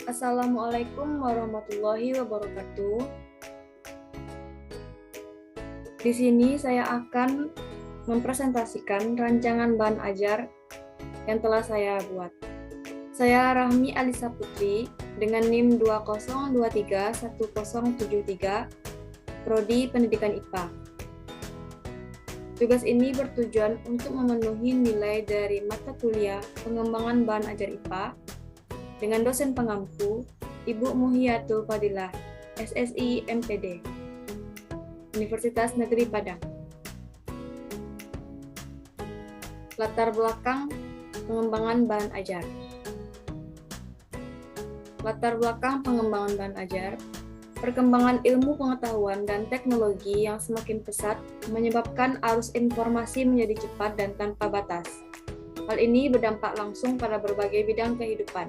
Assalamualaikum warahmatullahi wabarakatuh. Di sini saya akan mempresentasikan rancangan bahan ajar yang telah saya buat. Saya Rahmi Alisa Putri dengan NIM 20231073, Prodi Pendidikan IPA. Tugas ini bertujuan untuk memenuhi nilai dari mata kuliah pengembangan bahan ajar IPA dengan dosen pengampu Ibu Muhiyatul Fadilah, SSI MPD, Universitas Negeri Padang. Latar belakang pengembangan bahan ajar. Latar belakang pengembangan bahan ajar, perkembangan ilmu pengetahuan dan teknologi yang semakin pesat menyebabkan arus informasi menjadi cepat dan tanpa batas. Hal ini berdampak langsung pada berbagai bidang kehidupan,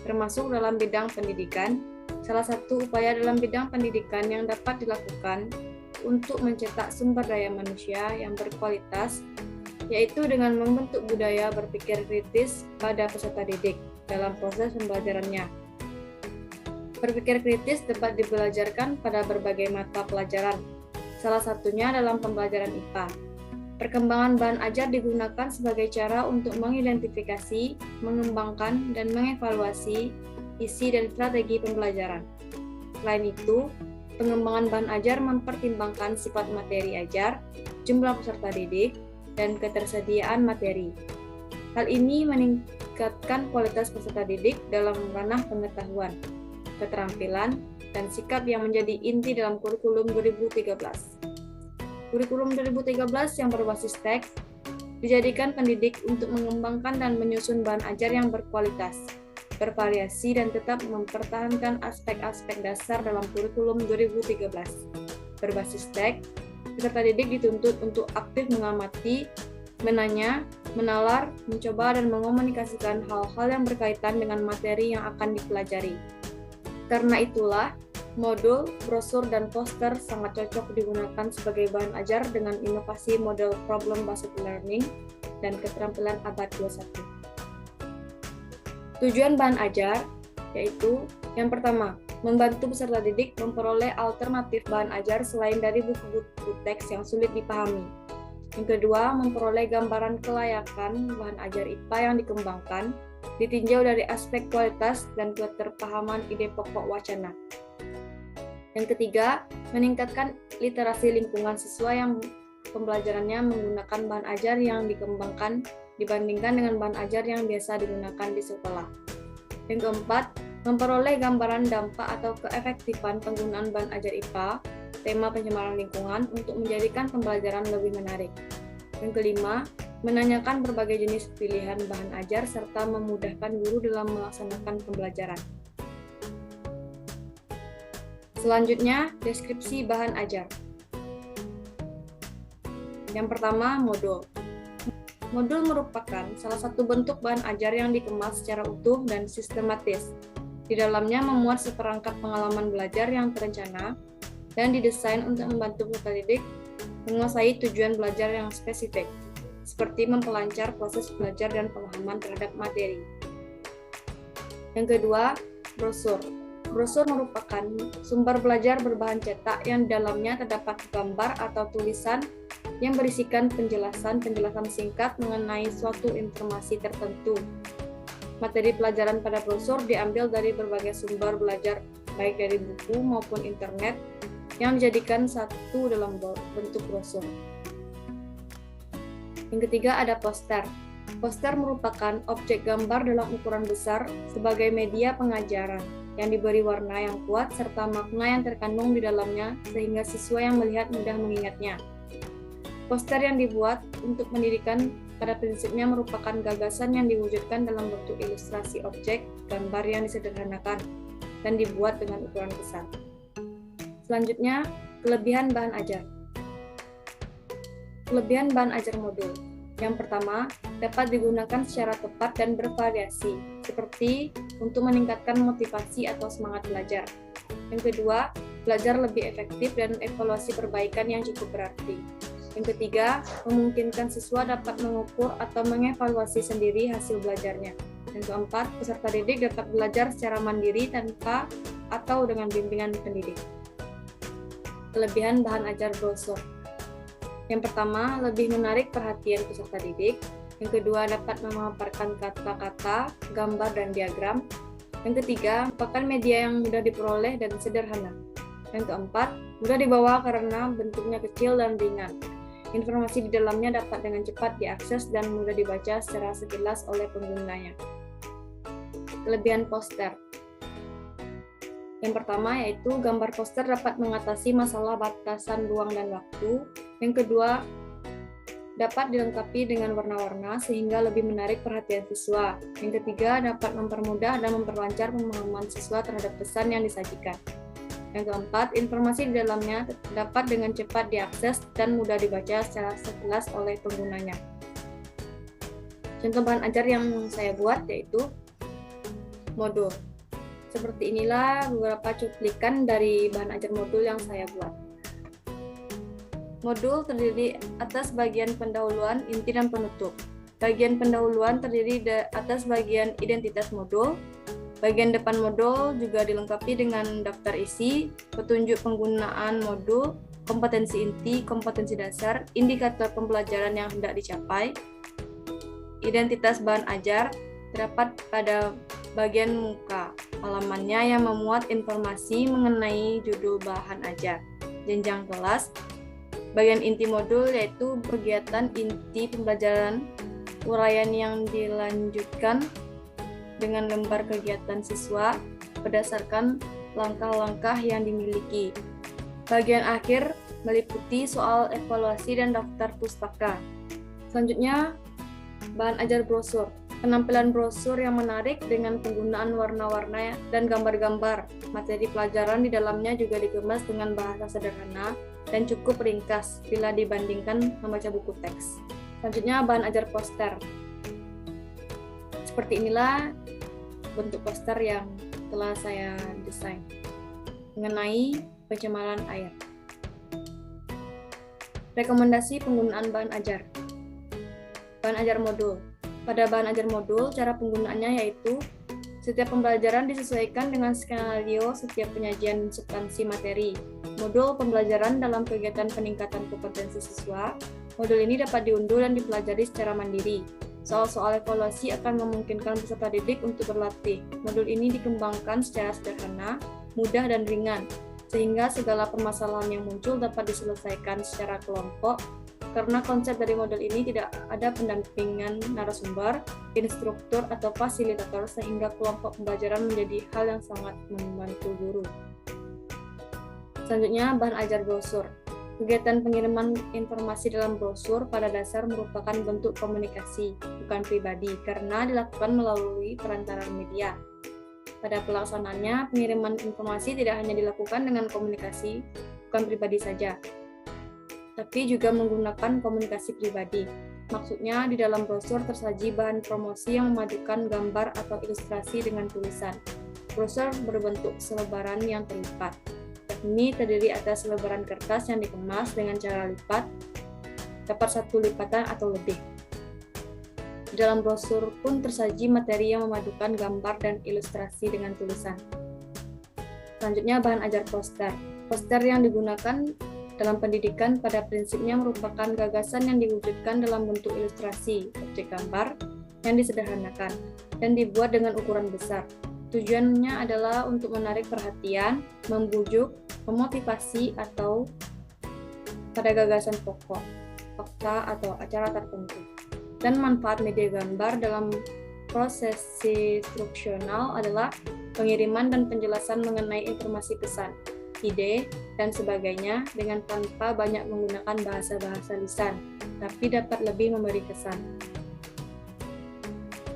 termasuk dalam bidang pendidikan. Salah satu upaya dalam bidang pendidikan yang dapat dilakukan untuk mencetak sumber daya manusia yang berkualitas, yaitu dengan membentuk budaya berpikir kritis pada peserta didik dalam proses pembelajarannya. Berpikir kritis dapat dibelajarkan pada berbagai mata pelajaran, salah satunya dalam pembelajaran IPA. Perkembangan bahan ajar digunakan sebagai cara untuk mengidentifikasi, mengembangkan, dan mengevaluasi isi dan strategi pembelajaran. Selain itu, pengembangan bahan ajar mempertimbangkan sifat materi ajar, jumlah peserta didik, dan ketersediaan materi. Hal ini meningkatkan kualitas peserta didik dalam ranah pengetahuan, keterampilan, dan sikap yang menjadi inti dalam kurikulum 2013. Kurikulum 2013 yang berbasis teks dijadikan pendidik untuk mengembangkan dan menyusun bahan ajar yang berkualitas, bervariasi, dan tetap mempertahankan aspek-aspek dasar dalam kurikulum 2013. Berbasis teks, peserta didik dituntut untuk aktif mengamati, menanya, menalar, mencoba, dan mengomunikasikan hal-hal yang berkaitan dengan materi yang akan dipelajari. Karena itulah, modul, brosur, dan poster sangat cocok digunakan sebagai bahan ajar dengan inovasi model problem-based learning dan keterampilan abad 21. Tujuan bahan ajar yaitu yang pertama, membantu peserta didik memperoleh alternatif bahan ajar selain dari buku-buku teks yang sulit dipahami. Yang kedua, memperoleh gambaran kelayakan bahan ajar IPA yang dikembangkan, ditinjau dari aspek kualitas dan keterpahaman ide pokok wacana. Yang ketiga, meningkatkan literasi lingkungan siswa yang pembelajarannya menggunakan bahan ajar yang dikembangkan dibandingkan dengan bahan ajar yang biasa digunakan di sekolah. Yang keempat, memperoleh gambaran dampak atau keefektifan penggunaan bahan ajar IPA, tema pencemaran lingkungan untuk menjadikan pembelajaran lebih menarik. Yang kelima, menanyakan berbagai jenis pilihan bahan ajar serta memudahkan guru dalam melaksanakan pembelajaran. Selanjutnya, deskripsi bahan ajar. Yang pertama, modul. Modul merupakan salah satu bentuk bahan ajar yang dikemas secara utuh dan sistematis. Di dalamnya memuat seperangkat pengalaman belajar yang terencana dan didesain untuk membantu peserta didik menguasai tujuan belajar yang spesifik, seperti memperlancar proses belajar dan pemahaman terhadap materi. Yang kedua, brosur. Brosur merupakan sumber belajar berbahan cetak yang di dalamnya terdapat gambar atau tulisan yang berisikan penjelasan singkat mengenai suatu informasi tertentu. Materi pelajaran pada brosur diambil dari berbagai sumber belajar, baik dari buku maupun internet, yang dijadikan satu dalam bentuk brosur. Yang ketiga, ada poster. Poster merupakan objek gambar dalam ukuran besar sebagai media pengajaran yang diberi warna yang kuat serta makna yang terkandung di dalamnya sehingga siswa yang melihat mudah mengingatnya. Poster yang dibuat untuk pendidikan pada prinsipnya merupakan gagasan yang diwujudkan dalam bentuk ilustrasi objek gambar yang disederhanakan dan dibuat dengan ukuran besar. Selanjutnya, kelebihan bahan ajar. Kelebihan bahan ajar modul. Yang pertama, dapat digunakan secara tepat dan bervariasi, seperti untuk meningkatkan motivasi atau semangat belajar. Yang kedua, belajar lebih efektif dan evaluasi perbaikan yang cukup berarti. Yang ketiga, memungkinkan siswa dapat mengukur atau mengevaluasi sendiri hasil belajarnya. Yang keempat, peserta didik dapat belajar secara mandiri tanpa atau dengan bimbingan pendidik. Kelebihan bahan ajar brosur. Yang pertama, lebih menarik perhatian peserta didik. Yang kedua, dapat memaparkan kata-kata, gambar, dan diagram. Yang ketiga, merupakan media yang mudah diperoleh dan sederhana. Yang keempat, mudah dibawa karena bentuknya kecil dan ringan. Informasi di dalamnya dapat dengan cepat diakses dan mudah dibaca secara sekilas oleh penggunanya. Kelebihan poster. Yang pertama yaitu gambar poster dapat mengatasi masalah batasan ruang dan waktu. Yang kedua, dapat dilengkapi dengan warna-warna sehingga lebih menarik perhatian siswa. Yang ketiga, dapat mempermudah dan memperlancar pemahaman siswa terhadap pesan yang disajikan. Yang keempat, informasi di dalamnya dapat dengan cepat diakses dan mudah dibaca secara sekilas oleh penggunanya. Contoh bahan ajar yang saya buat yaitu modul. Seperti inilah beberapa cuplikan dari bahan ajar modul yang saya buat. Modul terdiri atas bagian pendahuluan, inti, dan penutup. Bagian pendahuluan terdiri atas bagian identitas modul. Bagian depan modul juga dilengkapi dengan daftar isi, petunjuk penggunaan modul, kompetensi inti, kompetensi dasar, indikator pembelajaran yang hendak dicapai. Identitas bahan ajar terdapat pada bagian muka halamannya yang memuat informasi mengenai judul bahan ajar, jenjang kelas. Bagian inti modul yaitu kegiatan inti pembelajaran, uraian yang dilanjutkan dengan lembar kegiatan siswa berdasarkan langkah-langkah yang dimiliki. Bagian akhir meliputi soal evaluasi dan daftar pustaka. Selanjutnya, bahan ajar brosur. Penampilan brosur yang menarik dengan penggunaan warna-warna dan gambar-gambar. Materi pelajaran di dalamnya juga dikemas dengan bahasa sederhana dan cukup ringkas bila dibandingkan membaca buku teks. Selanjutnya, bahan ajar poster. Seperti inilah bentuk poster yang telah saya desain mengenai pencemaran air. Rekomendasi penggunaan bahan ajar. Bahan ajar modul. Pada bahan ajar modul, cara penggunaannya yaitu setiap pembelajaran disesuaikan dengan skenario setiap penyajian substansi materi. Modul pembelajaran dalam kegiatan peningkatan kompetensi siswa. Modul ini dapat diunduh dan dipelajari secara mandiri. Soal-soal evaluasi akan memungkinkan peserta didik untuk berlatih. Modul ini dikembangkan secara sederhana, mudah, dan ringan, sehingga segala permasalahan yang muncul dapat diselesaikan secara kelompok. Karena konsep dari model ini tidak ada pendampingan narasumber, instruktur, atau fasilitator, sehingga kelompok pembelajaran menjadi hal yang sangat membantu guru. Selanjutnya, bahan ajar brosur. Kegiatan pengiriman informasi dalam brosur pada dasar merupakan bentuk komunikasi, bukan pribadi, karena dilakukan melalui perantara media. Pada pelaksanaannya, pengiriman informasi tidak hanya dilakukan dengan komunikasi, bukan pribadi saja, tapi juga menggunakan komunikasi pribadi. Maksudnya, di dalam brosur tersaji bahan promosi yang memadukan gambar atau ilustrasi dengan tulisan. Brosur berbentuk selebaran yang terlipat. Ini terdiri atas selebaran kertas yang dikemas dengan cara lipat, dapat satu lipatan atau lebih. Di dalam brosur pun tersaji materi yang memadukan gambar dan ilustrasi dengan tulisan. Selanjutnya, bahan ajar poster. Poster yang digunakan dalam pendidikan pada prinsipnya merupakan gagasan yang diwujudkan dalam bentuk ilustrasi, objek gambar, yang disederhanakan, dan dibuat dengan ukuran besar. Tujuannya adalah untuk menarik perhatian, membujuk, memotivasi, atau pada gagasan pokok, fakta, atau acara tertentu. Dan manfaat media gambar dalam proses instruksional adalah pengiriman dan penjelasan mengenai informasi pesan, ide, dan sebagainya dengan tanpa banyak menggunakan bahasa-bahasa lisan, tapi dapat lebih memberi kesan.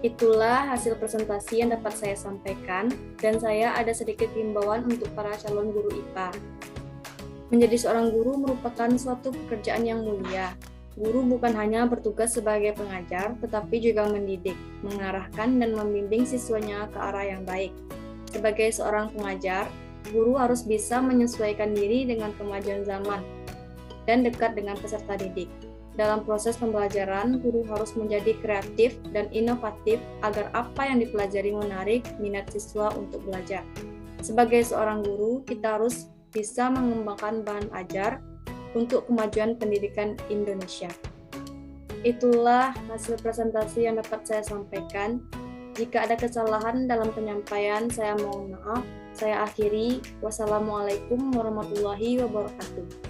Itulah hasil presentasi yang dapat saya sampaikan, dan saya ada sedikit himbauan untuk para calon guru IPA. Menjadi seorang guru merupakan suatu pekerjaan yang mulia. Guru bukan hanya bertugas sebagai pengajar, tetapi juga mendidik, mengarahkan, dan membimbing siswanya ke arah yang baik. Sebagai seorang pengajar, guru harus bisa menyesuaikan diri dengan kemajuan zaman dan dekat dengan peserta didik. Dalam proses pembelajaran, guru harus menjadi kreatif dan inovatif agar apa yang dipelajari menarik minat siswa untuk belajar. Sebagai seorang guru, kita harus bisa mengembangkan bahan ajar untuk kemajuan pendidikan Indonesia. Itulah hasil presentasi yang dapat saya sampaikan. Jika ada kesalahan dalam penyampaian, saya mohon maaf. Saya akhiri. Wassalamualaikum warahmatullahi wabarakatuh.